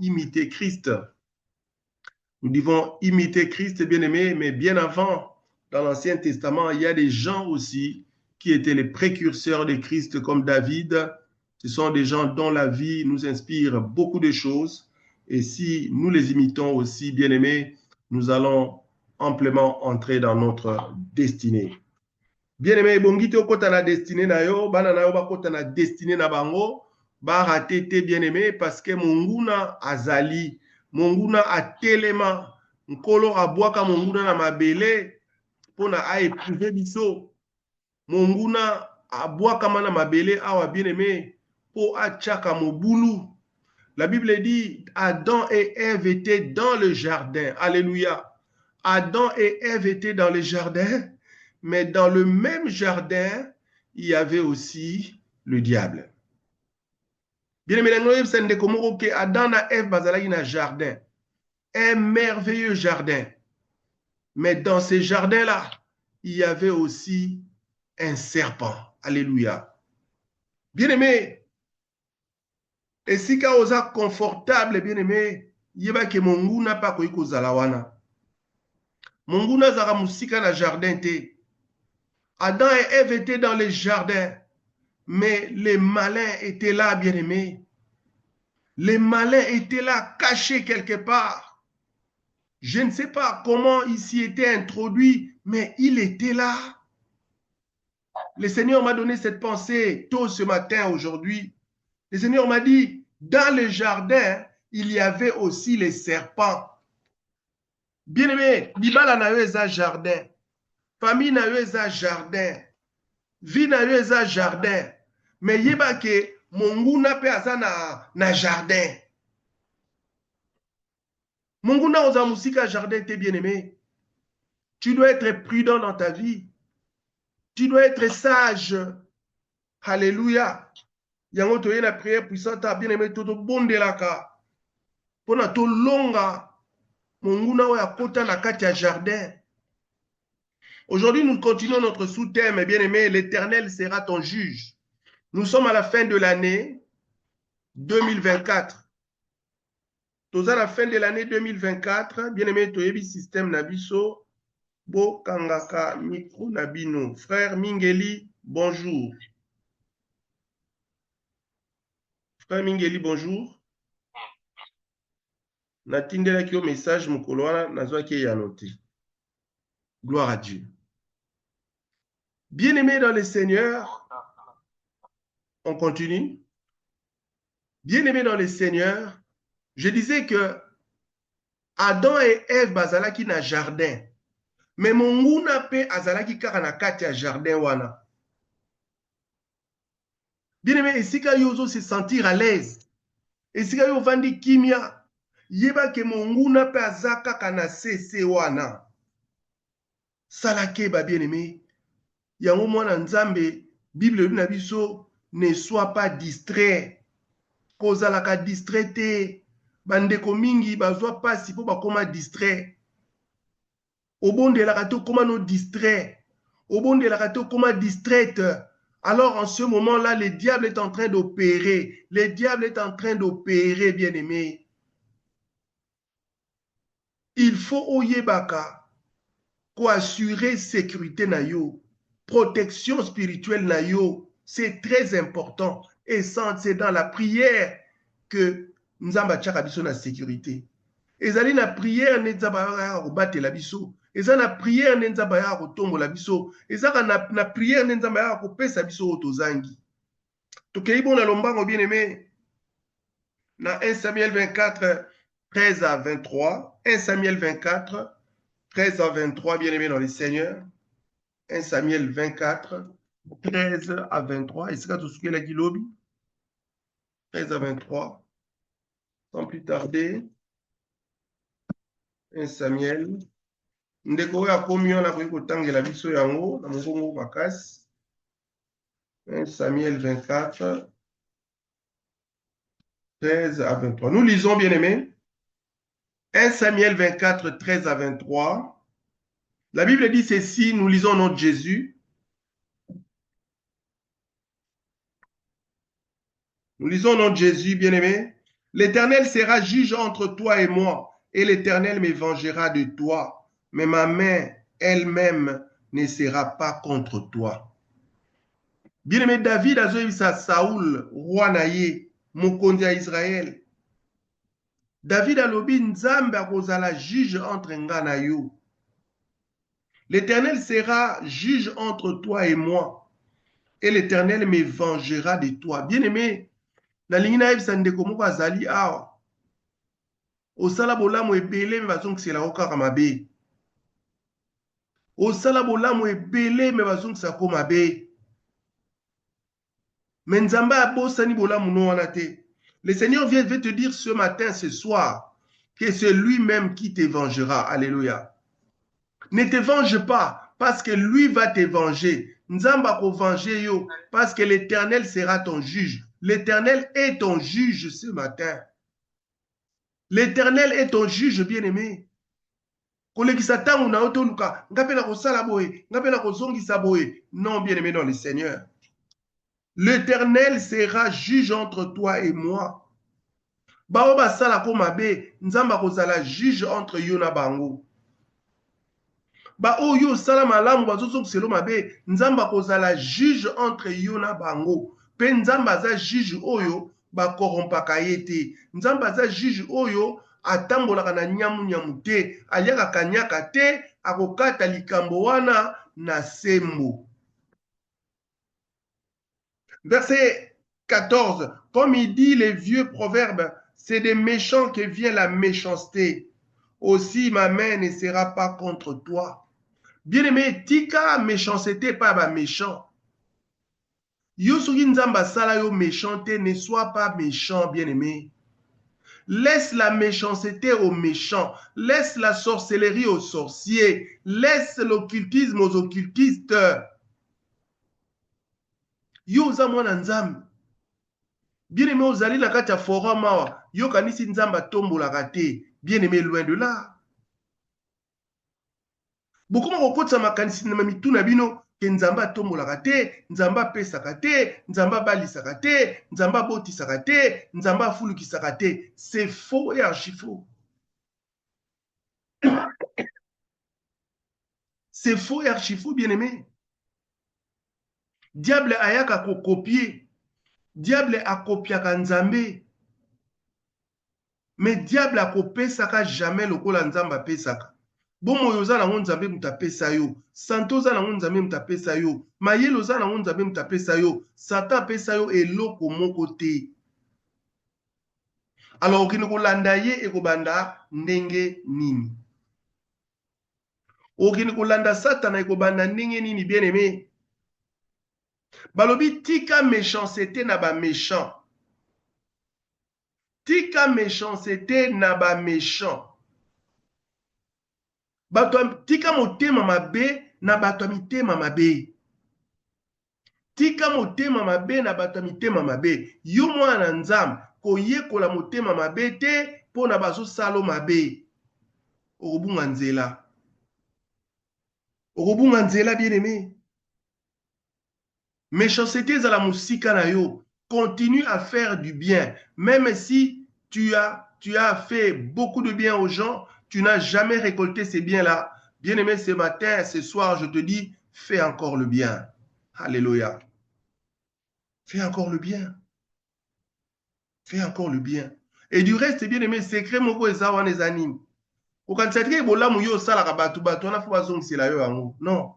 imiter Christ. Nous devons imiter Christ, bien-aimé, mais bien avant, dans l'Ancien Testament, il y a des gens aussi qui étaient les précurseurs de Christ, comme David. Ce sont des gens dont la vie nous inspire beaucoup de choses. Et si nous les imitons aussi, bien-aimés, nous allons amplement entrer dans notre destinée. Bien-aimé, bongite okota na destinée na yo, bana na yo bakota na destinée na bango, ba raté te bien-aimé parce que monguna azali, monguna atelema, nkolo abwaka monguna na mabele pona a éprouver biso. Monguna abwakama na mabele awa bien-aimé po atchaka mobulu. La Bible dit Adam et Ève étaient dans le jardin. Alléluia. Adam et Ève étaient dans le jardin, mais dans le même jardin, il y avait aussi le diable. Bien-aimé, Adam et Ève bazalaki na jardin, un merveilleux jardin. Mais dans ce jardin-là, il y avait aussi un serpent. Alléluia. Bien-aimé, et si ka oza confortable, bien-aimé, yeba ke monguna pa koyi kozala wana. Monguna zara musika na jardin te. Adam et Ève étaient dans le jardin, mais les malins étaient là, bien-aimés. Les malins étaient là, cachés quelque part. Je ne sais pas comment il s'y était introduit, mais il était là. Le Seigneur m'a donné cette pensée tôt ce matin, aujourd'hui. Le Seigneur m'a dit, dans le jardin, il y avait aussi les serpents. Bien-aimé, Bibala na yo eza jardin. Famille na yo eza jardin. Vie na yo eza jardin. Mais yeba ke monguna pe aza na jardin. Monguna oza musika jardin te bien-aimé. Tu dois être prudent dans ta vie. Tu dois être sage. Alléluia. Yango toye na prière puissante bien-aimé toto bondelaka. Pona to longa monguna oya kota na kati ya jardin. Aujourd'hui, nous continuons notre sous-thème, bien-aimé, l'Éternel sera ton juge. Nous sommes à la fin de l'année 2024. Nous sommes à la fin de l'année 2024. Bien-aimé, toyebi système nabiso, bo kangaka micro nabino. Frère Mingeli, bonjour. Frère Mingeli, bonjour. Natindela ki yo message mukolo wana nazwa ki ya noté. Gloire à Dieu. Bien-aimé dans le Seigneur, on continue. Bien-aimé dans le Seigneur, je disais que Adam et Ève bazalaki na jardin. Mais monguna pe azalaki kaka na kati ya jardin wana. Bien-aimé, esika yo ozo se sentir à l'aise. Esika yo vandi kimia. Yeba ke monguna pe azaka kaka na sese wana. Salake ba bien-aimé. Yango mwana nzambe, Bible na biso, ne sois pas distrait. Kozalaka distrait te. Bandeko mingi bazwa pasi po bakoma distrait. Obondelaka to koma no distrait. Obondelaka to koma distraite. Alors en ce moment-là, le diable est en train d'opérer. Le diable est en train d'opérer, bien-aimé. Il faut oyebaka ko assurer sécurité na yo. Protection spirituelle na yo, c'est très important. Et c'est dans la prière que nous avons la sécurité. Et dans la prière, nous avons battre la biso. Et dans la prière, nous avons tomber la biso. Et dans la prière, nous avons pesa biso otozangi. Tokei bon lombango bien aimé. Dans 1 Samuel 24, 13 à 23. 1 Samuel 24, 13 à 23, bien aimé dans le Seigneur. 1 Samuel 24, 13 à 23. Est-ce que tu souviens la Gilobi? 13 à 23. Sans plus tarder. 1 Samuel. Ndeko ya komion na koyiko tangela biso yango na mongongo makasi. 1 Samuel 24, 13 à 23. Nous lisons, bien aimés. 1 Samuel 24, 13 à 23. La Bible dit ceci, nous lisons au nom de Jésus. Nous lisons au nom de Jésus, bien-aimés. L'Éternel sera juge entre toi et moi, et l'Éternel me vengera de toi, mais ma main elle-même ne sera pas contre toi. Bien-aimé, David a dit à Saoul, roi naïe, mokonzi à Israël. David a lobi nzambe akozala juge entre nga na yo. L'Éternel sera juge entre toi et moi, et l'Éternel me vengera de toi. Bien-aimé, nalingi nayebisa ndeko moko azali awa. Osala bolamu ebele me bazongisela ko kaka mabe. Osala bolamu ebele me bazongisa ko mabe. Mais nzambe abosani bolamu no wana te. Le Seigneur vient te dire ce matin, ce soir, que c'est lui-même qui te vengera. Alléluia. Ne te venge pas parce que lui va te venger. Nzamba ko venger yo parce que l'Éternel sera ton juge. L'Éternel est ton juge ce matin. L'Éternel est ton juge bien-aimé. Kolekisa tangu na oto luka, ngape na kosala boye, ngape na kozongisa boye. Non, bien-aimé dans le Seigneur. L'Éternel sera juge entre toi et moi. Bao basala ko mabe, nzamba kozala juge entre yo na bango. Ba oyo sala malamu bazozongiselo mabe, nzamba kozala juge entre yo na bango. Pe nzamba za juge oyo bakorompaka ye te. Nzamba za juge oyo atambolaka na nyamu te, aliaka kanyaka te, akokata likambo wana na sembo. Verset 14, comme il dit les vieux proverbes, c'est des méchants que vient la méchanceté. Aussi ma main ne sera pas contre toi. Bien-aimé, tika méchanceté pas ba méchant. Yo soki nzamba sala yo méchanté, ne sois pas méchant, bien-aimé. Laisse la méchanceté aux méchants. Laisse la sorcellerie aux sorciers. Laisse l'occultisme aux occultistes. Yo za mwana nzambe. Bien-aimé, ozali na kati ya forum awa, yo kanisi nzamba tombolaka te. Bien-aimé, loin de là. Bokoma kokotisa makanisi na mituna bino ke nzamba tombolaka te, nzamba pesaka te, nzamba balisaka te, nzamba botisaka te, nzamba afulukisaka te. C'est faux et archi faux. C'est faux et archi faux, bien-aimé. Diable ayaka kokopie. Diable akopiaka nzambe. Mais diable akopesaka jamais lokola nzamba pesaka. Bomo yoza na nzambe mutapesa yo. Santo za na nzambe mutapesa yo. Mayelo za na nzambe mutapesa yo. Satan pesa yo eloko moko te. Alors okini kolanda ye ekobanda ndenge nini? Okini kolanda Satan ekobanda ndenge nini, bien-aimé? Balobi tika méchanceté na ba méchant. Tika méchanceté na ba méchant. Tika motema mabe na bato mitema mabe. Tika motema mabe na bato mitema mabe. Yo mwana nzambe koyekola motema mabe te po na bazo salo mabe. Okobunga nzela. Okobunga nzela, bien-aimé. Méchanceté za la musika na yo. Continue à faire du bien. Même si tu as fait beaucoup de bien aux gens, tu n'as jamais récolté ces biens-là. Bien-aimé, ce matin, ce soir, je te dis, fais encore le bien. Alléluia. Fais encore le bien. Fais encore le bien. Et du reste, bien-aimé, secret moko ezawa les animes. Okantsatike bolamu yo salaka batu batu wana fo bazongisela yo yango. Non.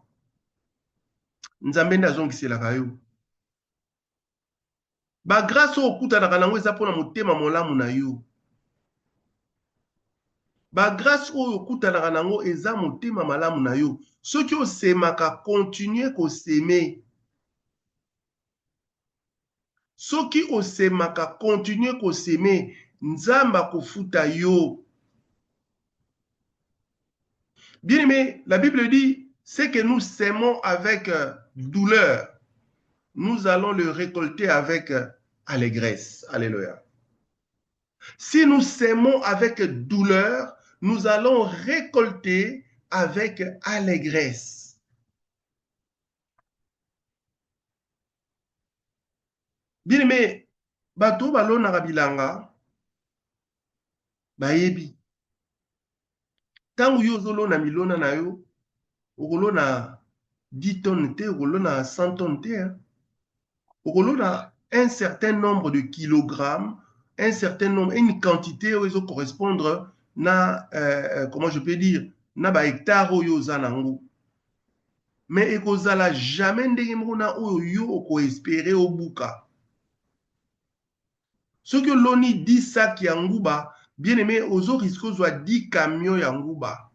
Nzambe nda zongisela yo. Ba grâce okutanaka nango eza pona motema molamu na yo. Ba grâce oyo okutanaka nango eza motema malamu na yo. Soki osemaka continue koseme. Soki osemaka continue koseme, nzamba kofuta yo. Bien-aimé, la Bible dit, c'est que nous sémons avec douleur, nous allons le récolter avec allégresse. Alléluia. Si nous sémons avec douleur, nous allons récolter avec allégresse. Bien-aimé, bato balonaka bilanga, bayebi. Tango yo ozolona milona na yo, okolona 10 tonnes te, okolona 100 tonnes te. Okolona un certain nombre de kilogrammes, un certain nombre, une quantité où ils correspondre na, comment je peux dire, na ba hectare oyo oza nango. Mais ekozala jamais ndenge moko na oyo yo oko espérer obuka. Ce que l'oni 10 sacs ya nguba, bien aimé, ozo risque ozwa 10 camions ya nguba.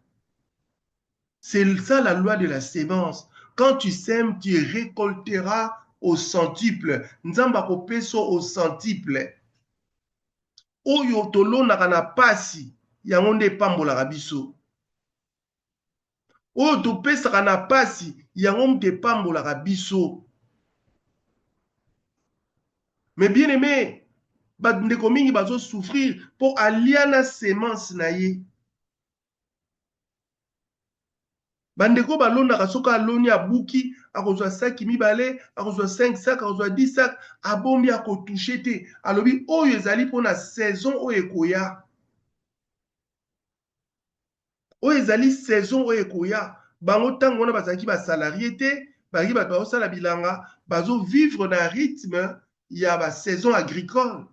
C'est ça la loi de la sémence. Quand tu sèmes, tu récolteras au centuple. Nzamba kopeso au centuple. Oyo tolonaka na pasi, yango nde epambolaka biso. Oyo topesaka na pasi, yango nde epambolaka biso. Mais bien aimé, bandeko mingi bazo souffrir pour alia na sémence na ye. Bandeko balonaka soka aloni abuki, akozwa saki mibale, akozwa 5 sacs, akozwa 10 sacs, abombi akotouche te. Alobi oyo ezali mpona saison oyo ekoya. Oyo ezali saison oyo ekoya. Bango ntango wana bazalaki basalarie te, bazalaki bato bazosala bilanga, bazovivre na rythme ya basaison agricole.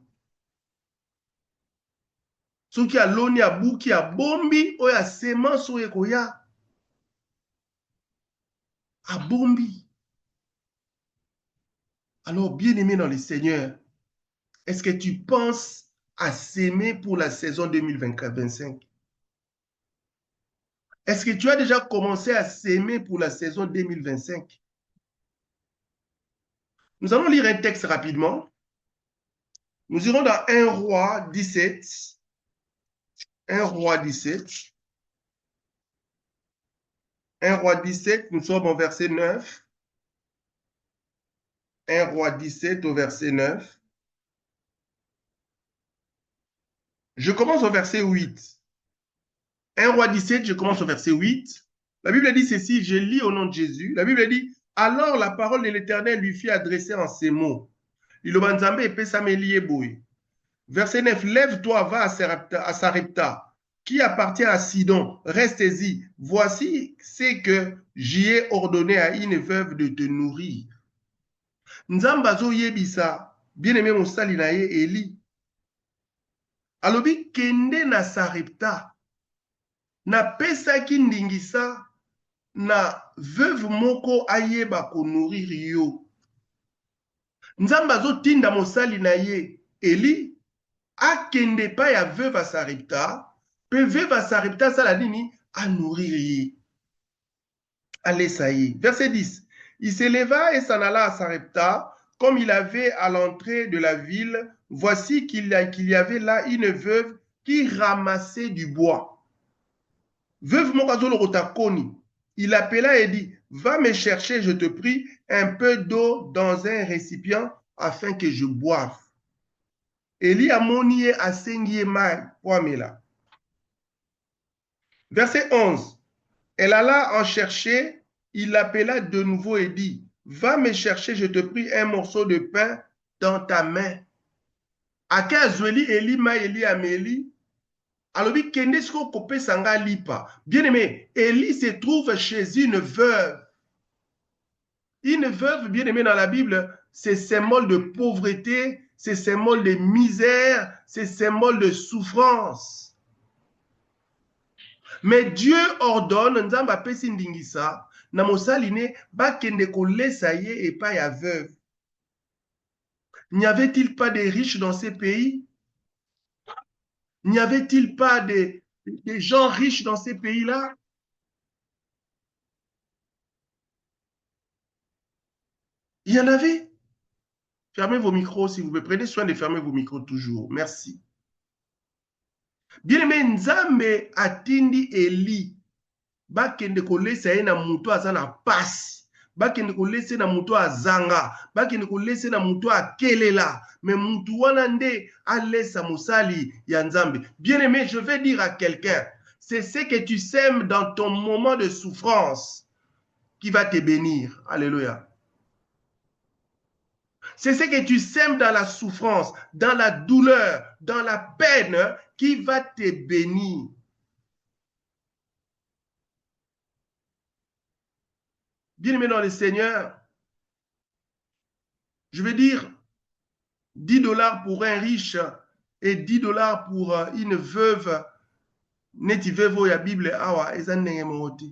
Soki aloni abuki abombi oyo asemence oyo ekoya. Abombi. Alors, bien-aimé dans le Seigneur, est-ce que tu penses à s'aimer pour la saison 2025? Est-ce que tu as déjà commencé à s'aimer pour la saison 2025? Nous allons lire un texte rapidement. Nous irons dans 1 Roi 17. 1 Roi 17. 1 Roi 17, nous sommes au verset 9. 1 Roi 17 au verset 9. Je commence au verset 8. 1 Roi 17, je commence au verset 8. La Bible dit ceci, je lis au nom de Jésus. La Bible dit, alors la parole de l'Éternel lui fit adresser en ces mots. Verset 9, lève-toi, va à Sarepta, qui appartient à Sidon, reste-y. Voici ce que j'y ai ordonné à une veuve de te nourrir. Nzambazo yebisa, bien-aimé mosali na ye Eli. Alobi kende na Sarepta. Na pesaki ndingisa na veuve moko ayeba ko nourrir yo. Nzambazo tinda mosali na ye Eli akende pa ya veuve à Sarepta, pe veuve à Sarepta sala nini a nourrir ye. Allez, ça y est. Verset 10. Il se leva et s'en alla à Sarepta, comme il avait à l'entrée de la ville. Voici qu'il y avait là une veuve qui ramassait du bois. Veuve Mokazolo Rotakoni. Il appela et dit, va me chercher, je te prie, un peu d'eau dans un récipient afin que je boive. Eli amoniye asengie mai poamela. Verset 11. Elle alla en chercher, il l'appela de nouveau et dit, va me chercher, je te prie, un morceau de pain dans ta main. Aka zweli Eli ma Eli ameli. Alobi kende sko kope sanga lipa. Bien aimé, Eli se trouve chez une veuve. Une veuve, bien aimé dans la Bible, c'est symbole de pauvreté, c'est symbole de misère, c'est symbole de souffrance. Mais Dieu ordonne, nzamba pesi ndingisa, na mosali ne bakende kolesa ye epa ya veuve. N'y avait-il pas de riches dans ces pays? N'y avait-il pas des gens riches dans ces pays-là? Il y en avait. Fermez vos micros, s'il vous plaît. Prenez soin de fermer vos micros toujours. Merci. Bien-aimé, Nzambe atindi Eli. Bakende kolesa ye na muto aza na pasi. Bakende kolesa na muto azanga. Bakende kolesa na muto akelela. Mais mutu wana nde alesa musali ya Nzambe. Bien-aimé, je vais dire à quelqu'un, c'est ce que tu sèmes dans ton moment de souffrance qui va te bénir. Alléluia. C'est ce que tu sèmes dans la souffrance, dans la douleur, dans la peine qui va te bénir. Bien-aimé dans le Seigneur, je veux dire, 10 dollars pour un riche et 10 dollars pour une veuve, neti veuve ya Bible, awa, eza ndenge moko te.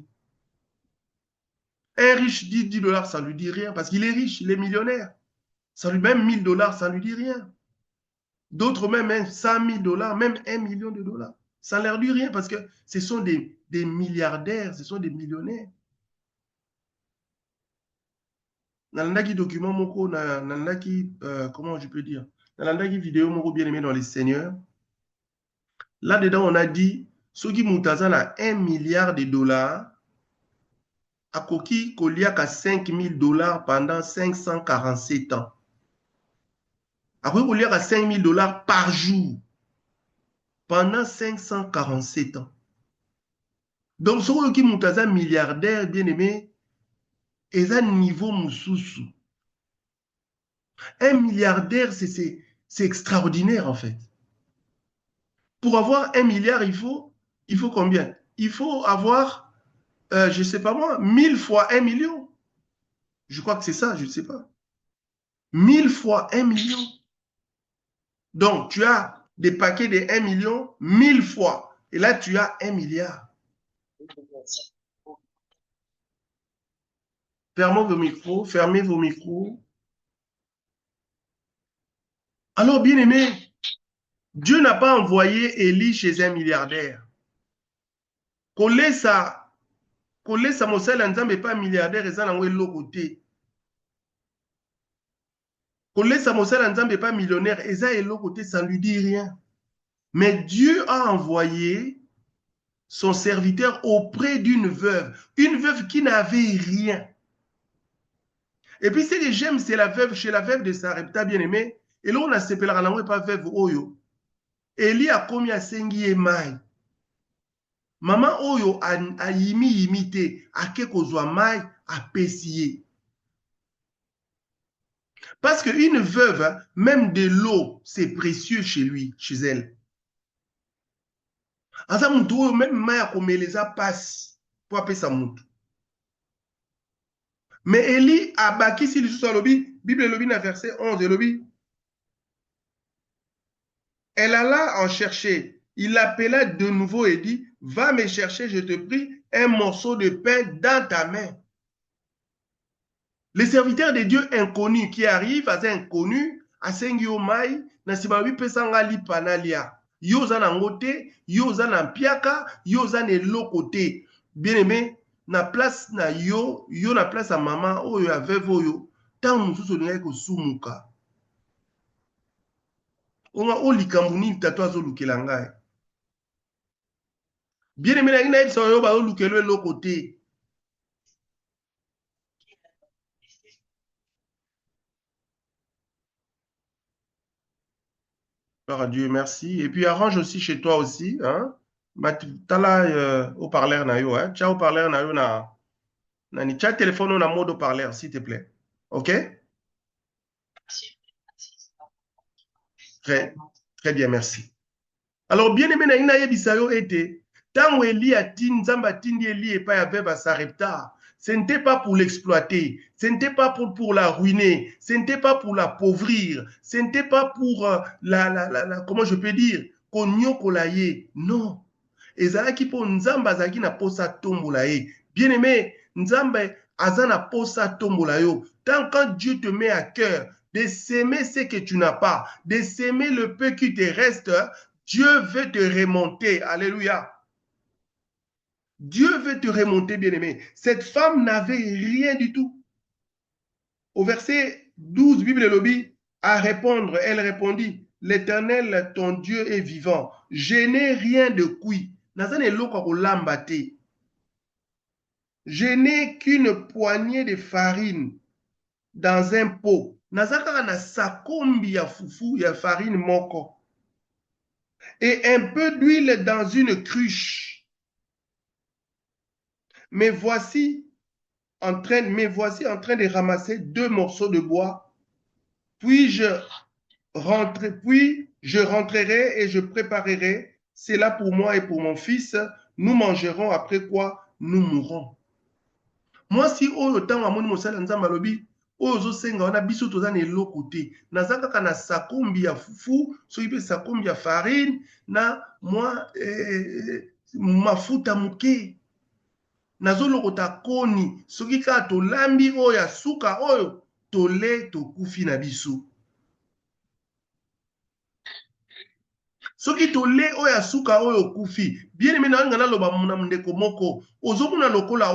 Un riche dit 10 dollars, ça ne lui dit rien parce qu'il est riche, il est millionnaire. Ça lui même 1000 dollars, ça ne lui dit rien. D'autres même 100 000 dollars, même 1 million de dollars. Ça ne leur dit rien parce que ce sont des milliardaires, ce sont des millionnaires. Nalandaki document moko, nalandaki, comment je peux dire, nalandaki vidéo moko bien aimé dans les seigneurs. Là-dedans, on a dit, ceux qui moutaza na 1 milliard de dollars, à Koki, Koliaka 5 000 dollars pendant 547 ans. Après, Koliaka 5 000 dollars par jour pendant 547 ans. Donc, ceux qui moutaza milliardaire, bien aimé, est à niveau moussousou. Un milliardaire, c'est extraordinaire en fait. Pour avoir 1 milliard, il faut combien? Il faut avoir, je ne sais pas moi, 1000 fois 1 million. Je crois que c'est ça, je ne sais pas. 1000 fois 1 million. Donc, tu as des paquets de 1 million, 1000 fois. Et là, tu as 1 milliard. Fermez vos micros, fermez vos micros. Alors, bien aimé, Dieu n'a pas envoyé Élie chez un milliardaire. Kolesa mosala nzambe pas milliardaire eza nango eloko te. Kolesa mosala nzambe pas millionnaire eza eloko te, ça ne lui dit rien. Mais Dieu a envoyé son serviteur auprès d'une veuve qui n'avait rien. Et puis ce que j'aime, c'est la veuve, chez la veuve de Sarepta bien-aimé, et là on a sepelaka nango pas veuve oyo. Eli a komi asengi ye mai. Maman oyo a yimi te, ake kozwa mai apesi ye. Parce qu'une veuve, même de l'eau, c'est précieux chez lui, chez elle. Aza mutu oyo même mai akomeleza pasi po apesa mutu. Mais Eli abakisi lisusu alobi, Bible elobi na verset 11 elobi. Elle alla en chercher. Il l'appela de nouveau et dit, va me chercher, je te prie, un morceau de pain dans ta main. Les serviteurs de Dieu inconnus qui arrivent, à inconnus, à sengi omai, na sibabi pesanga lipanalia. Yoza na ngote, yoza na piaka, yoza ne lokote. Bien aimé, na place na yo na place à maman, oyo ya veuve oyo, tant mususu lingai ko sumuka. Onga o likambu nini tato azolukela ngai. Bien aimé na ina yebisa oyo ba olukelo eloko te. Gloire à Dieu, merci. Et puis arrange aussi chez toi aussi, hein. Tala haut-parleur na yo, hein. Tcha haut-parleur na yo na ni tcha téléphone na mode haut-parleur, s'il te plaît. OK? Très, très bien, merci. Alors, bien aimé na ina yebisa yo ete, tango Eli atindi, Nzambe atindi Eli et pas avait Sarepta. Ce n'était pas pour l'exploiter, ce n'était pas pour la ruiner, ce n'était pas pour l'appauvrir, ce n'était pas pour comment je peux dire, konyokola ye. Non. Ezalaki po Nzambe azalaki na posa tombola ye. Bien aimé, Nzambe aza na posa tombola yo. Quand Dieu te met à cœur de s'aimer ce que tu n'as pas, de s'aimer le peu qui te reste, Dieu veut te remonter. Alléluia. Dieu veut te remonter, bien-aimé. Cette femme n'avait rien du tout. Au verset 12, Bible lobby, à répondre, elle répondit, l'Éternel, ton Dieu est vivant. Je n'ai rien de cuit. Je n'ai qu'une poignée de farine dans un pot. Nazaka na sakombi ya fufu ya farine moko. Et un peu d'huile dans une cruche. Mais voici en train de ramasser 2 morceaux de bois puis je rentrerai et je préparerai cela pour moi et pour mon fils. Nous mangerons, après quoi nous mourrons. Moi, si oyo ntango amoni mosala nzambe alobi oyo ozosenga wana biso toza na eloko te, naza kaka na sakombi ya fufu soki mpe sakombi ya farine na mwa mafuta moke, nazolokota koni soki kaka tolambi oyo ya suka oyo tole tokufi na biso. Soki tole oyo asuka oyo kufi bien aimé na ngana loba muna ndeko moko ozomona lokola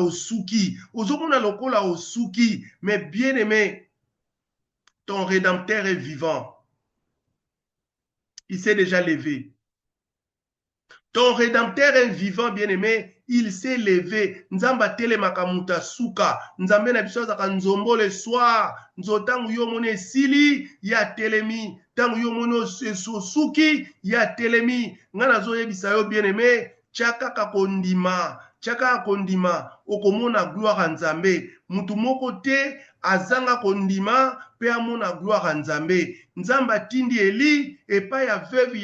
osuki mais bien aimé ton rédempteur est vivant, il s'est déjà levé. Ton rédempteur est vivant, bien aimé, il s'est levé. Nzamba tele makamuta suka. Nzambe na biso zaka nzombo le soir. Nzotangu yo mone sili ya telemi. Tangu yo mone suki ya telemi. Ngana zo yebisa yo bien aimé. Chaka kakondima. Chaka kondima. Okomona gloire nzambe. Mutu moko te azanga kondima. Pe amona gloire nzambe. Nzamba tindi Eli. Epa ya veuve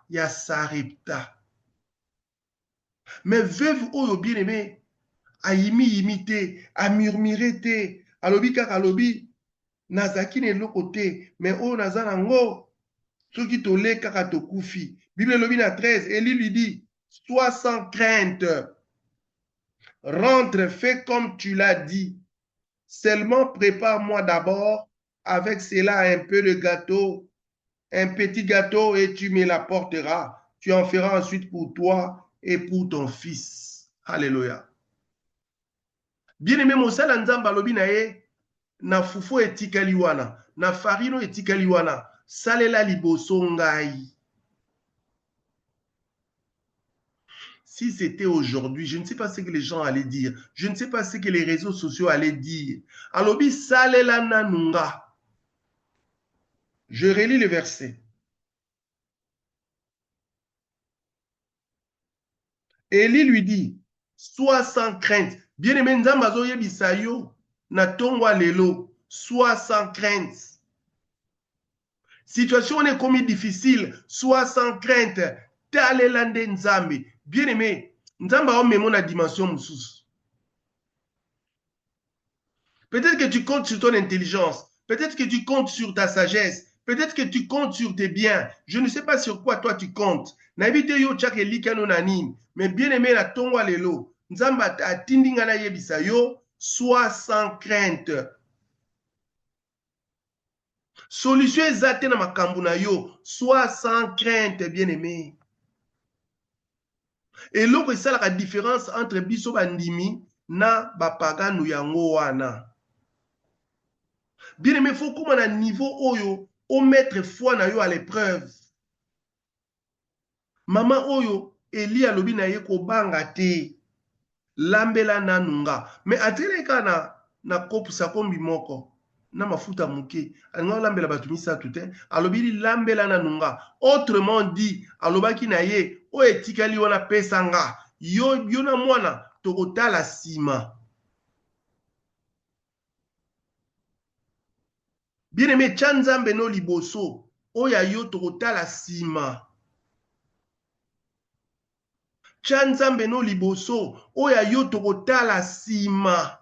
ya Sarepta. Mais veuve oyo bien aimé, a imité, a murmuré, alobi kaka alobi, nazaki ne lokote, mais oyo nazana ngo, soki tole kaka tokufi. Bible lobi na 13, Élie lui dit, sois sans crainte, rentre, fais comme tu l'as dit, seulement prépare-moi d'abord avec cela un peu de gâteau, un petit gâteau et tu me l'apporteras. Tu en feras ensuite pour toi et pour ton fils. Alléluia. Bien aimé, mosala nzamba lobi na ye, na fufu etikali wana, na farino etikali wana, salela liboso ngai. Si c'était aujourd'hui, je ne sais pas ce que les gens allaient dire, je ne sais pas ce que les réseaux sociaux allaient dire. Alobi salela nanunga. Je relis le verset. Élie lui dit, sois sans crainte. Bien aimé, nzamba zo yebisa yo na tongwa lelo, sois sans crainte. Situation est comme difficile, sois sans crainte. Talelande nzambe. Bien aimé, nzamba a même la dimension moussous. Peut-être que tu comptes sur ton intelligence, peut-être que tu comptes sur ta sagesse, peut-être que tu comptes sur tes biens. Je ne sais pas sur quoi toi tu comptes. Naibite yo chake likano nanin, mais bien aimé la tongwa lelo. Nzamba atindi ngana yebisa yo, sois sans crainte. Solution ezate na makambu na yo, sois sans crainte, bien aimé. Et l'autre, c'est la différence entre biso bandimi na bapagano yango wana. Bien aimé, faut comme à niveau oyo, o mettre foi na yo à l'épreuve. Maman oyo, Eli alobi na ye ko banga te, lambela nanunga. Mais atele kana na kopu sakombi moko, na mafuta muke, alinga lambela batumisa tout alobi lambela nanunga. Autrement dit, alobaki na ye, o etikali wana pesanga, yo na mwana, tokotala sima. Bien aimé, chanzambe no liboso, oya yo tokotala sima. Chanzambe no liboso, oya yo tokotala sima.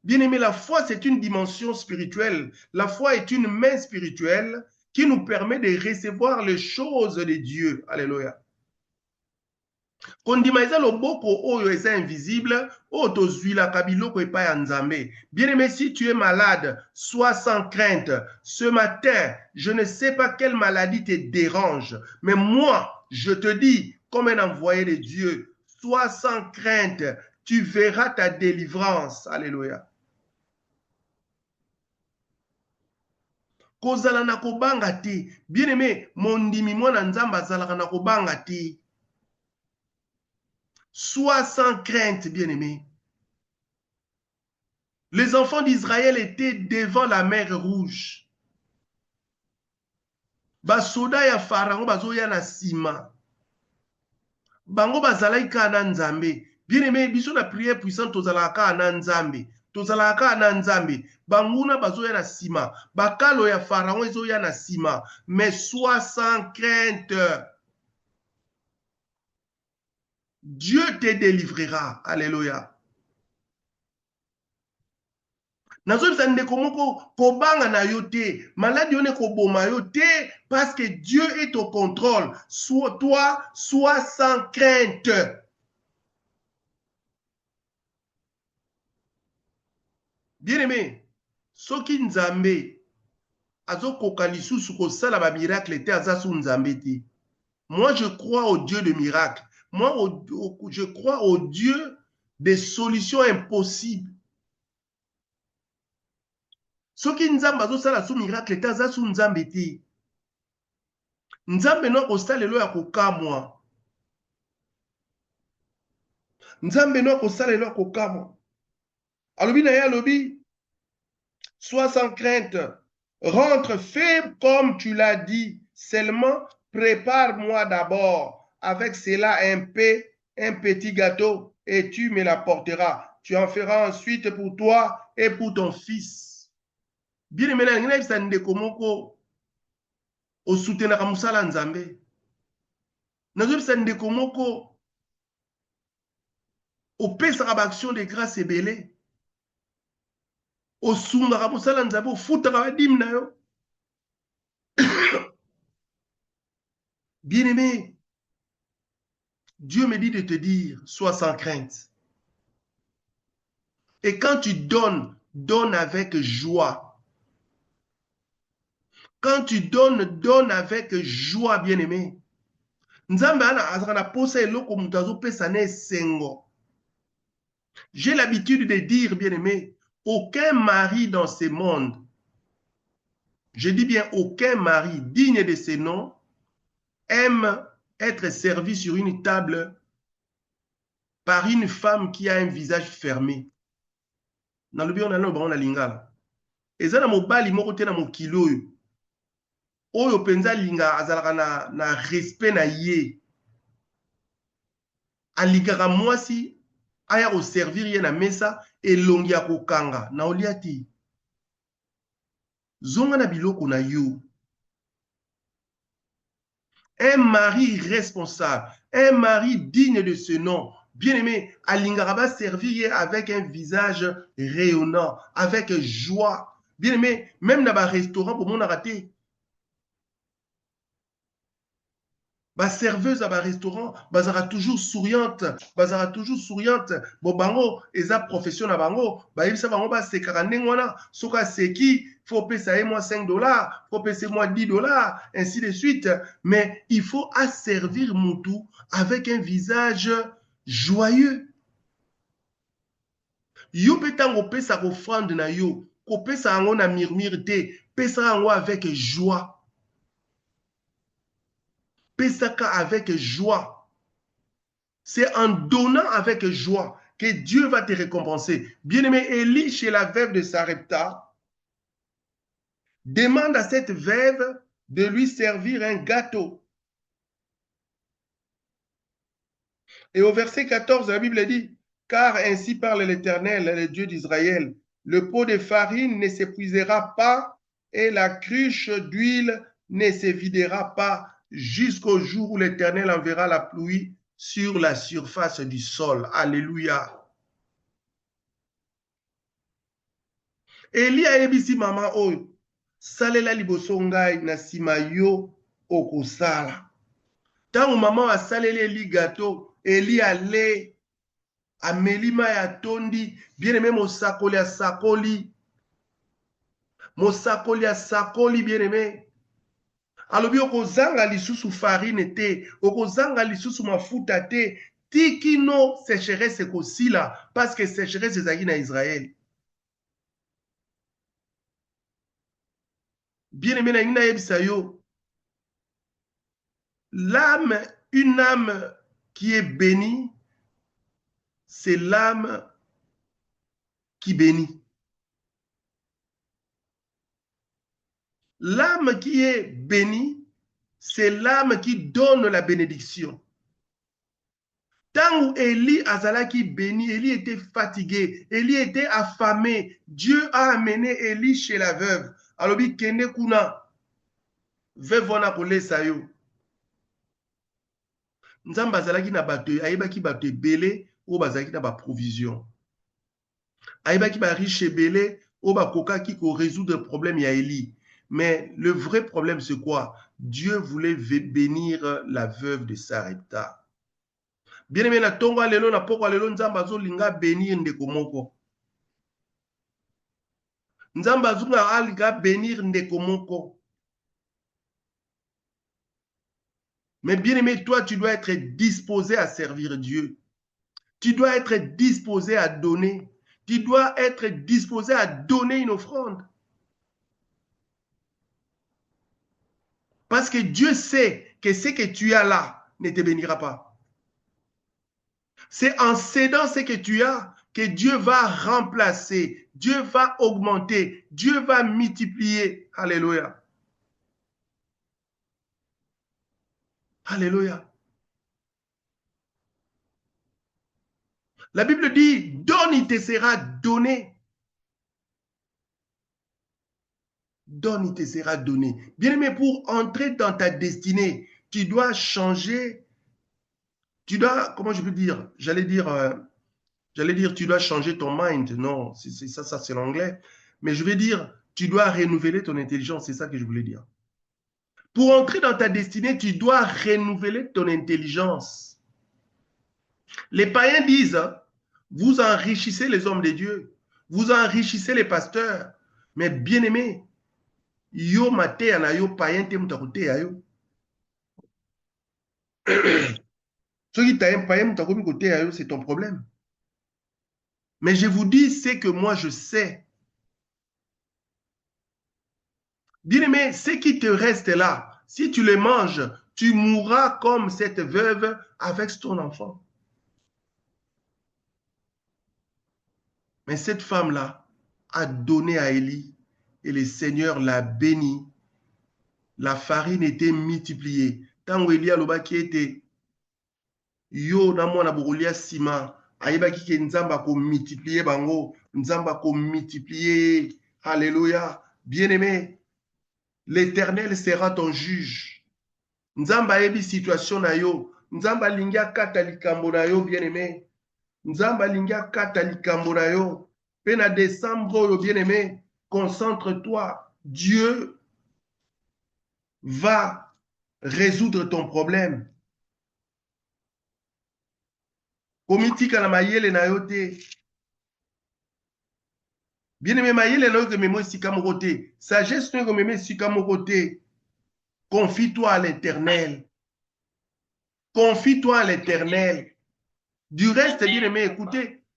Bien aimé, la foi c'est une dimension spirituelle. La foi est une main spirituelle qui nous permet de recevoir les choses de Dieu. Alléluia. Kondima eza loboko oyo eza invisible, oyo tozwilaka biloko epai ya Nzambe. Bien aimé, si tu es malade, sois sans crainte. Ce matin, je ne sais pas quelle maladie te dérange, mais moi, je te dis, comme un envoyé de Dieu, sois sans crainte, tu verras ta délivrance. Alléluia. Kozala na kobanga te. Bien aimé, mondimi mwana Nzambe azalaka na kobanga te. Sois sans crainte, bien-aimé. Les enfants d'Israël étaient devant la mer Rouge. Basoda ya Pharaon bazoya na sima. Bango bazalaki ka na Nzambe. Bien-aimé, biso na prière puissante tozalaka na Nzambe. tozalaka na nzambe banguna bazoya na sima bakalo ya pharaon ezoya na sima mais sois sans crainte. Dieu te délivrera. Alléluia. Nazobisa ndeko moko kobanga na yo te, maladi yo ne koboma yo te, parce que Dieu est au contrôle. Toi, sois sans crainte. Bien-aimé, soki nzambe azokoka lisusu kosala ba miracle te aza su nzambe te. Moi, je crois au Dieu de miracles. Moi, je crois au Dieu des solutions impossibles. Soki nzambe azosala su miracle te aza su nzambe te. Nzambe no kosalelo ya kokamwa. Nzambe no kosalelo ya kokamwa. Alobi na ye alobi, sois sans crainte. Rentre, fais comme tu l'as dit. Seulement, prépare-moi d'abord avec cela un petit gâteau et tu me l'apporteras. Tu en feras ensuite pour toi et pour ton fils. Bien aimé, na bisa ndeko moko osoutenaka musala nzambe. Nazobisa ndeko moko opesaka ba action de grâce ebele. Osungaka musala nzambe ofutaka badimi na yo. Bien aimé, Dieu me dit de te dire, sois sans crainte. Et quand tu donnes, donne avec joie. Quand tu donnes, donne avec joie, bien-aimé. J'ai l'habitude de dire, bien-aimé, aucun mari dans ce monde, je dis bien aucun mari digne de ce nom, aime être servi sur une table par une femme qui a un visage fermé. Nalobi on a no bango na lingala. Eza na mobali moko te na mokili oyo. Oyo penza linga azalaka na respect na ye. Aligaka mwasi aya ko servir ye na mesa elongi ya kokanga na olia ti. Zonga na biloko na yo. Un mari responsable, un mari digne de ce nom, bien-aimé, alingaka ba servir avec un visage rayonnant, avec joie. Bien-aimé, même dans un restaurant pour mon raté. Ba serveuse à ba restaurant, bazara toujours souriante, Bo bango, eza profession na bango, ba yebisa bango ba sekaka ndenge wana, soka seki, faut payer moi $5, faut payer moi $10, ainsi de suite. Mais il faut asservir Moutou avec un visage joyeux. Yo petango pesa offrande na yo, ko pesa ango na murmure te, pesa ango avec joie. Pesaka avec joie. C'est en donnant avec joie que Dieu va te récompenser. Bien-aimé, Élie, chez la veuve de Sarepta, demande à cette veuve de lui servir un gâteau. Et au verset 14, la Bible dit, car ainsi parle l'Éternel, le Dieu d'Israël, le pot de farine ne s'épuisera pas et la cruche d'huile ne se videra pas jusqu'au jour où l'Éternel enverra la pluie sur la surface du sol. Alléluia. Eli ayebisi mama oyo, salela liboso ngai na sima yo okosala. Tango mama asaleli Eli gâteau, Eli ale amelima ya tondi, bien-aimé mosakoli asakoli, bien-aimé. Alobi okozanga lisusu farine te, okozanga lisusu mafuta te, tikino sécheresse ekosila, parce que sécheresse ezalaki na Israël. Bien-aimé na ngina yebisa yo, l'âme, une âme qui est bénie, c'est l'âme qui bénit. L'âme qui est bénie, c'est l'âme qui donne la bénédiction. Tant où Élie azalaki béni, Élie était fatigué, Élie était affamé. Dieu a amené Élie chez la veuve. Alobi kende kuna, veuve wana kolesa yo. Nzambe azalaki na bato, ayebaki bato ebele, oyo bazalaki na ba provision. Ayebaki ba riche ebele, oyo bakokaki ko résoudre le problème ya Élie. Mais le vrai problème c'est quoi? Dieu voulait bénir la veuve de Sarepta. Bien aimé na tongo lelo na poko lelo nzambe azolinga bénir ndeko moko. Nzambe azolinga bénir ndeko moko. Mais bien aimé, toi tu dois être disposé à servir Dieu. Tu dois être disposé à donner. Tu dois être disposé à donner une offrande. Parce que Dieu sait que ce que tu as là ne te bénira pas. C'est en cédant ce que tu as que Dieu va remplacer, Dieu va augmenter, Dieu va multiplier. Alléluia. Alléluia. La Bible dit, donne, il te sera donné. Donne, il te sera donné. Bien-aimé, pour entrer dans ta destinée, tu dois changer. Tu dois, comment je peux dire? J'allais dire, tu dois changer ton mind. Non, ça c'est l'anglais. Mais je vais dire, tu dois renouveler ton intelligence. C'est ça que je voulais dire. Pour entrer dans ta destinée, tu dois renouveler ton intelligence. Les païens disent, vous enrichissez les hommes de Dieu, vous enrichissez les pasteurs, mais bien aimé, yo mate na yo païen te mutakote ya yo. Ce qui t'a un païen mutakomi kote ya yo, c'est ton problème. Mais je vous dis ce que moi je sais. Bien aimé, ce qui te reste là, si tu les manges, tu mourras comme cette veuve avec ton enfant. Mais cette femme-là a donné à Élie et le Seigneur l'a béni. La farine était multipliée. Tant Élie a loba qui était yo na mwana bokolia sima, ayebaki ke nzamba ko multiplier bango, nzamba ko multiplier. Alléluia. Bien-aimé, l'Éternel sera ton juge. Nzamba yebi situation na yo, nzamba lingia kata likambo na yo, bien-aimé. Nzamba lingia kata likambo na yo. Pe na décembre, bien-aimé, concentre-toi. Dieu va résoudre ton problème. Komitika na mayele na yo te. Bien-aimé, mayele na yo ke memo sika moko te. Sagesse na yo ke memo sika moko te. Confie-toi à l'Éternel. Confie-toi à l'Éternel. Du reste, bien-aimé,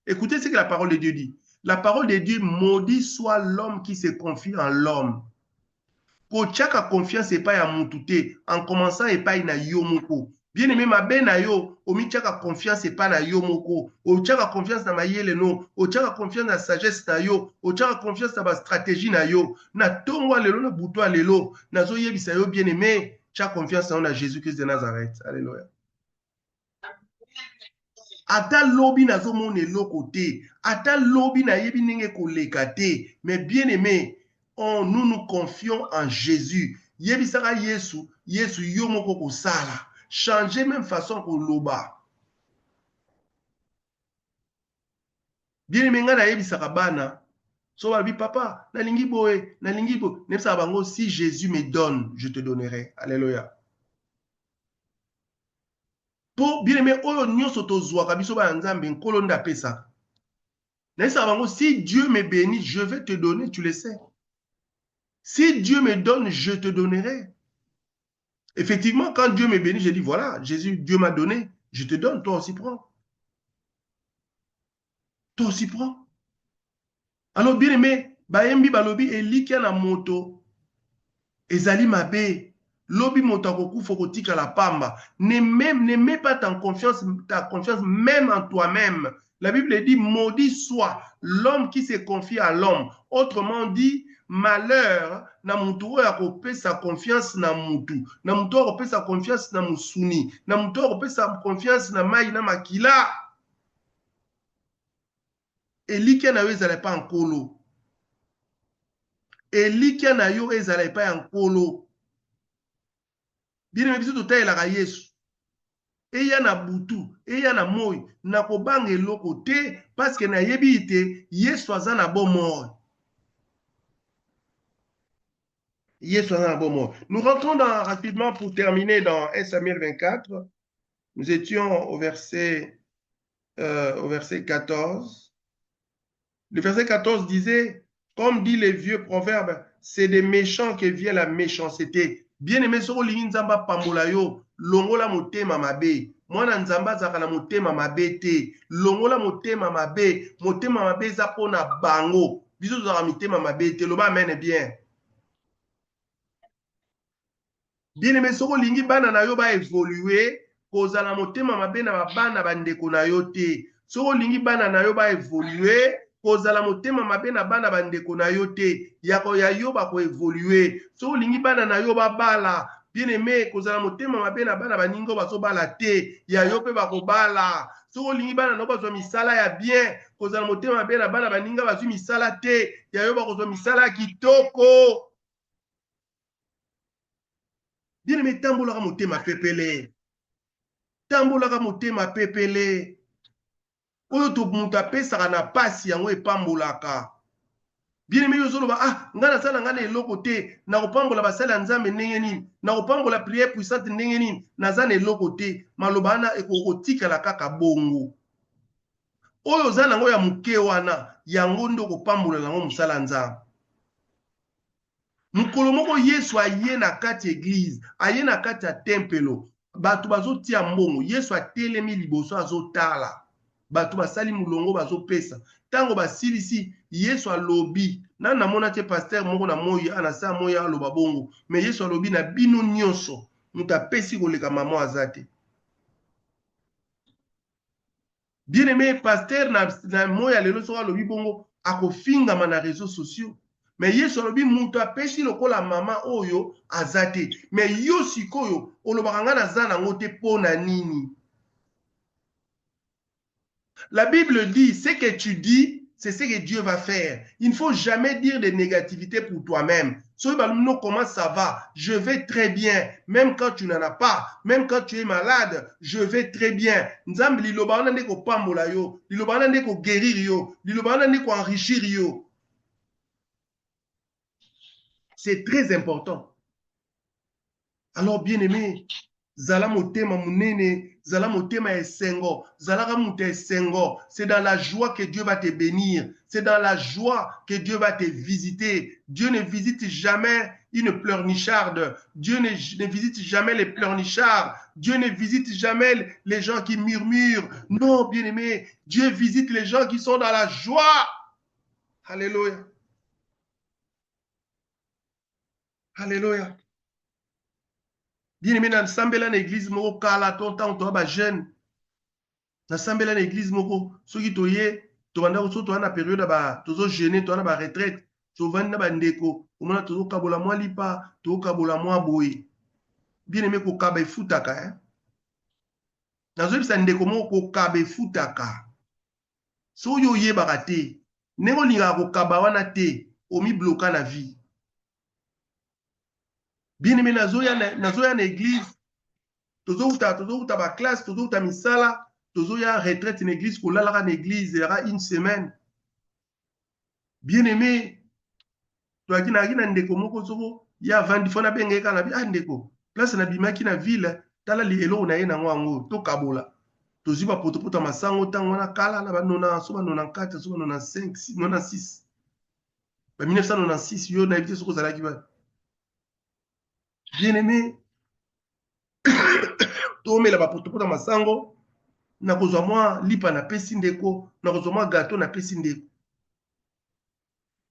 écoutez ce que la parole de Dieu dit. La parole de Dieu, maudit soit l'homme qui se confie en l'homme. Kochaka confiance et pas à moutouté, en commençant et pas na yomoko. Bien-aimé, ma ben na yo, omichaka confiance et pas na yomoko. Ochaka confiance na mayele no, ochaka confiance na sagesse na yo, ochaka confiance na ba stratégie na yo. Na tongwa lelo na boutoa lelo, na zo yebisa yo bien-aimé, chaka confiance na Jésus-Christ de Nazareth. Alléluia. Ata lobi na zo mone lokote, ata lobi na yebi nenge kolekate, mais bien-aimé, nous nous confions en Jésus. Yebisaka Yesu, Yesu yomoko kosala. Changer même façon ko loba. Bien-aimé nga na yebisaka bana, so babi papa, nalingi boye, nebisa bango si Jésus me donne, je te donnerai. Alléluia. Po bien-aimé oyo nyonso tozwaka biso ba nzambe nkolo nda pesa. Nebisa bango si Dieu me bénit, je vais te donner, tu le sais. Si Dieu me donne, je te donnerai. Effectivement, quand Dieu me bénit, je dis, voilà, Jésus, Dieu m'a donné, je te donne, toi aussi prends. Toi aussi prends. Alors, bien aimé, bayembi balobi eliki na moto, ezali mabe, lobi moto akokufa kotika la pamba. Ne mets pas ta confiance même en toi-même. La Bible dit, maudit soit l'homme qui se confie à l'homme. Autrement dit, malheur na mutu oyo akopesa confiance na mutu, na mutu oyo akopesa confiance na musuni, na mutu oyo akopesa confiance na mai na makila. Elikia na yo ezala pa nkolo. Elikia na yo ezala pa ya nkolo. Bien biso totayelaka Yesu. Eya na butu, eya na moi, na kobanga eloko te, parce que na yebi ite, Yesu aza na bomoi. Yesu aza na bomoi. Nous rentrons rapidement pour terminer dans 1 Samuel 24. Nous étions au verset 14. Le verset 14 disait, comme dit les vieux proverbes, c'est des méchants que vient la méchanceté. Bien aimé, soko lingi nzamba pambola yo, longola motema mabe. Mwana nzamba zaka na motema mabe te. Longola motema mabe za pona bango. Biso zaka mitema mabe te. Loba amen bien. Bien aimé, soko lingi bana na yo ba évoluer, kozala motema mabe na bana bandeko na yo te. Soko lingi bana na yo ba évoluer, kozala motema mabe na bana bandeko na yo te. Yako ya yo ba ko évoluer. Soko lingi bana na yo ba bala. Bien aimé, kozala motema mabe na bana baningo baso bala te. Ya yo pe ba ko bala. Soko lingi bana na bazwa misala ya bien, kozala motema mabe na bana baninga bazwi misala te. Ya yo ba kozwa misala kitoko. Bien aimé, tambolaka motema pepele. Tambolaka motema pepele. Oyo to mutu apesaka na pasi yango epambolaka. Bien aimé, yo zoloba, ah, nga nasala nga na eloko te, na kopambola basala ya nzambe ndenge nini, na kopambola prière puissante ndenge nini, naza na eloko te, maloba wana ekotikala kaka bongo. Oyo oza nango ya moke wana, yango nde okopambola nango mosala ya nzambe. Mokolo moko Yesu aye na kati église, aye na kati ya tempelo, bato bazotia mbongo, Yesu atelemi liboso azotala. Bato basali mulongo bazopesa. Tango basilisi, Yesu alobi, na mona te pasteur moko na moyi anasa moyi aloba bongo, mais Yesu alobi na bino nyonso, mutu apesi koleka mama azate. Bien aimé, pasteur na moyi alelo so alobi bongo, akofingama na réseaux sociaux. Mais Yesu alobi mutu apesi lokola mama oyo azate. Mais yo sikoyo olobaka nga naza nango te pona nini? La Bible dit, ce que tu dis, c'est ce que Dieu va faire. Il ne faut jamais dire de négativité pour toi-même. Comment ça va? Je vais très bien. Même quand tu n'en as pas, même quand tu es malade, je vais très bien. C'est très important. Alors, bien aimé, zala motema munene, zala motema esengo, zala muta esengo. C'est dans la joie que Dieu va te bénir. C'est dans la joie que Dieu va te visiter. Dieu ne visite jamais une pleurnicharde. Dieu ne visite jamais les pleurnichards. Dieu ne visite jamais les gens qui murmurent. Non, bien-aimé, Dieu visite les gens qui sont dans la joie. Alléluia. Alléluia. Bien-aimé, na sambela na église moko kala tontan to ba jeune. Na sambela na église moko soki toye to banda ko to na période ba tozo jeûner to na ba retraite. To vanda ba ndeko, omona tozo kabola mwa lipa, to kabola mwa boye. Bien-aimé ko kaba efutaka hein. Nazo bisa ndeko moko ko kaba efutaka. So yo yebaka te. Nengo linga ko kaba wana te, omi bloka na vie. Bien aimé, nazoya na église, tozokuta ba classe, tozokuta misala, tozoya retraite na église, kolalaka na église, yara une semaine. Bien aimé, toaki na ndeko moko soko, ya vandi fona bengeka na bi, ah ndeko, place na bimaki na ville, tala li elo na ye na ngwango, to kabola. Toziba potopota masango tango na kala na ba nona, soba 94, soba 95, 96. Ba 1996 yo na évité soko zalaki ba. Bien aimé, tomela ba potopota masango, na kozwa mwa lipa na pesi ndeko, na kozwa mwa gâteau na pesi ndeko.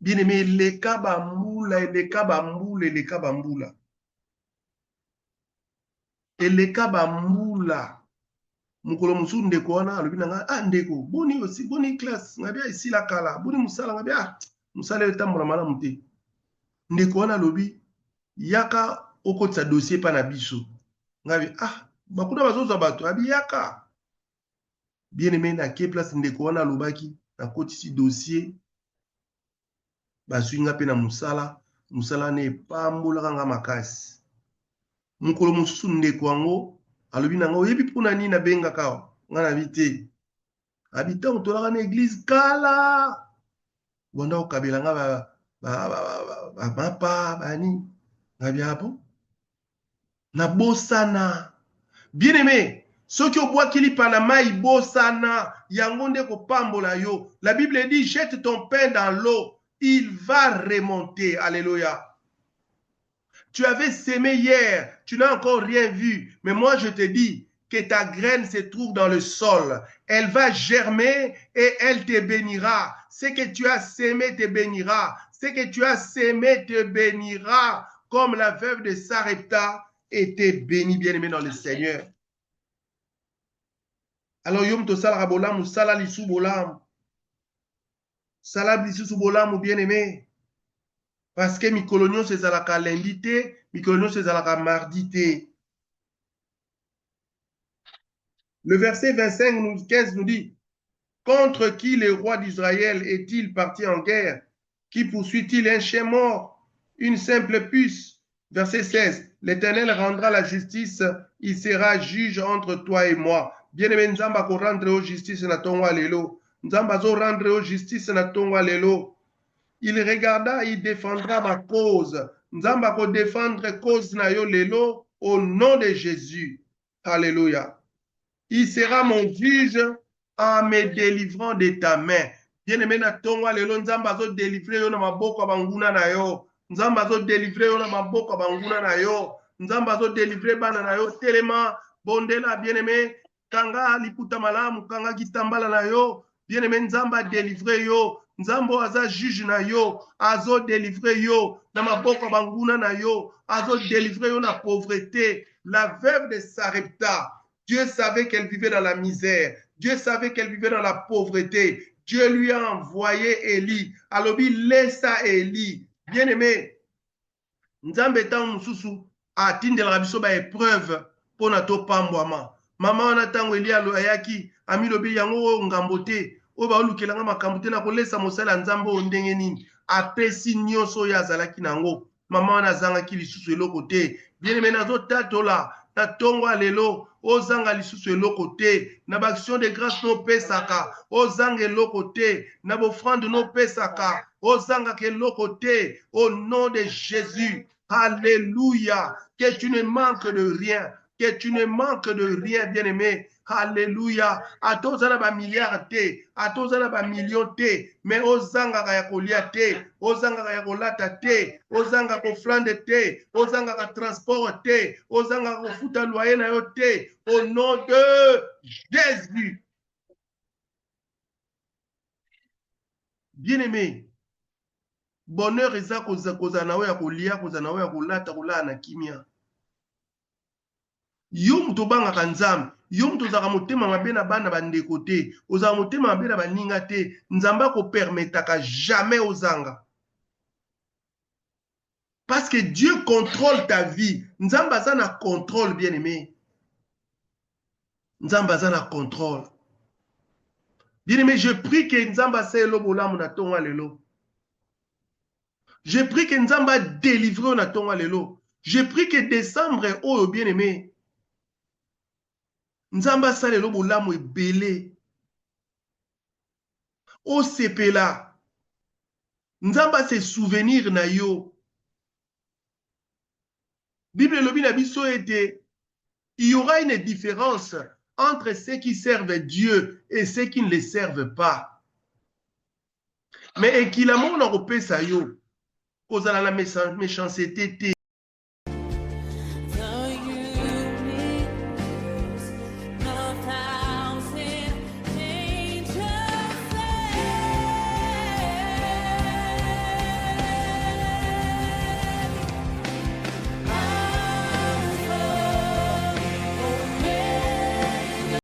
Bien aimé, eleka bambula, eleka bambula, eleka bambula. Eleka bambula. Mukolo musu ndeko wana alobi nanga, ah ndeko, boni aussi, boni classe, ngabia ici la kala, boni musala ngabia, mosala etambola malamu te. Ndeko wana lobi yaka okotisa dossier pa na biso. Ngabi bakuna bazozwa bato abi yaka. Bien aimé na ke place ndeko wana lobaki na kotisi dossier baswinga pe na musala ne pambolaka nga makasi. Mukolo mosusu ndeko wango alobi na nga oyebi mpona nini nabengaka nga na bite. Abi ntango tolaka na église kala bonda okabela nga bamapa bani ngabi apo na bosana. Bien aimé, soki obwakili pa na mai bosana yango nde kopambola yo. La Bible dit jette ton pain dans l'eau, il va remonter. Alléluia. Tu avais sémé hier, tu n'as encore rien vu, mais moi je te dis que ta graine se trouve dans le sol. Elle va germer et elle te bénira. Ce que tu as sémé te bénira. Ce que tu as sémé te bénira. Comme la veuve de Sarepta était bénie, bien-aimée dans le Seigneur. Alors, yom to sala bolam, sala lisu bolam. Sala lisu bolam, bien-aimé. Parce que mi colonion c'est à la lundi te, mi colonion c'est à la mardi te. Le verset 15 nous dit, contre qui le roi d'Israël est-il parti en guerre? Qui poursuit-il un chien mort? Une simple puce. Verset 16, l'Éternel rendra la justice, il sera juge entre toi et moi. Bien-aimé, Nzamba ko rendre au justice na tongwa lelo. Nzamba zo rendre au justice na tongwa lelo. Il regarda, il défendra ma cause. Nzamba ko défendre cause na yo lelo au nom de Jésus. Alléluia. Il sera mon juge en me délivrant de ta main. Bien-aimé na tongwa lelo, Nzamba zo délivrer yo na maboko banguna na yo. Nzamba zo délivrer yo na maboko banguna na yo. Nzamba zo délivrer bana na yo tellement bondela bien-aimé. Kanga liputa malamu, kanga kitambala na yo, bien-aimé Nzamba délivrer yo, Nzambo aza juge na yo, azo délivrer yo, na maboko banguna na yo, azo délivrer yo na pauvreté. La veuve de Sarepta, Dieu savait qu'elle vivait dans la misère, Dieu savait qu'elle vivait dans la pauvreté, Dieu lui a envoyé Élie, alobi laissa Élie, bien-aimé, Nzambe tan mususu, atindela biso ba épreuve, pona to pambwama. Mama wana tango Elia ayaki amilobi yango ngambo te o ba olukelanga makambo te na kolesa mosala nzambe o ndenge nini apesi nyonso oyo azalaki nango. Mama wana azangaki lisusu eloko te. Bien-aimé nazotatola na tongo lelo ozanga lisusu eloko te na baaction de grâce nopesaka ozanga eloko te na bofrande nopesaka ozanga eloko te au nom de Jésus. Alléluia. Que tu ne manques de rien. Que tu ne manques de rien, bien-aimé. Alléluia. A tous en a milliard te, a tous en a million te, mais ozanga ya kolia te, ozanga ya kolata te, ozanga ko flande te, ozanga ka transport te, ozanga ko futa loyer na yo te, au nom de Jésus. Bien-aimé, bonheur eza koza na ya kolia, koza na ya kolata, kolala na kimia. Yo muto bangaka Nzambe, yo muto ozaka motema mabe na bana bandeko te, ozaka motema mabe na baninga te, Nzamba ko permetaka jamais ozanga. Parce que Dieu contrôle ta vie. Nzamba aza na contrôle, bien-aimé. Nzamba aza na contrôle. Bien-aimé, je prie que Nzamba se lo bolamu na tonga lelo. Je prie que Nzamba délivre na tonga lelo. Je prie que décembre oh bien-aimé. Nzamba sale lo bolamu ebele. O sepela. Nzamba se souvenir na yo. Bible lobi na biso ete il y aura une différence entre ceux qui servent Dieu et ceux qui ne le servent pas. Mais ekilamo na kopesa yo kozala na méchanceté te.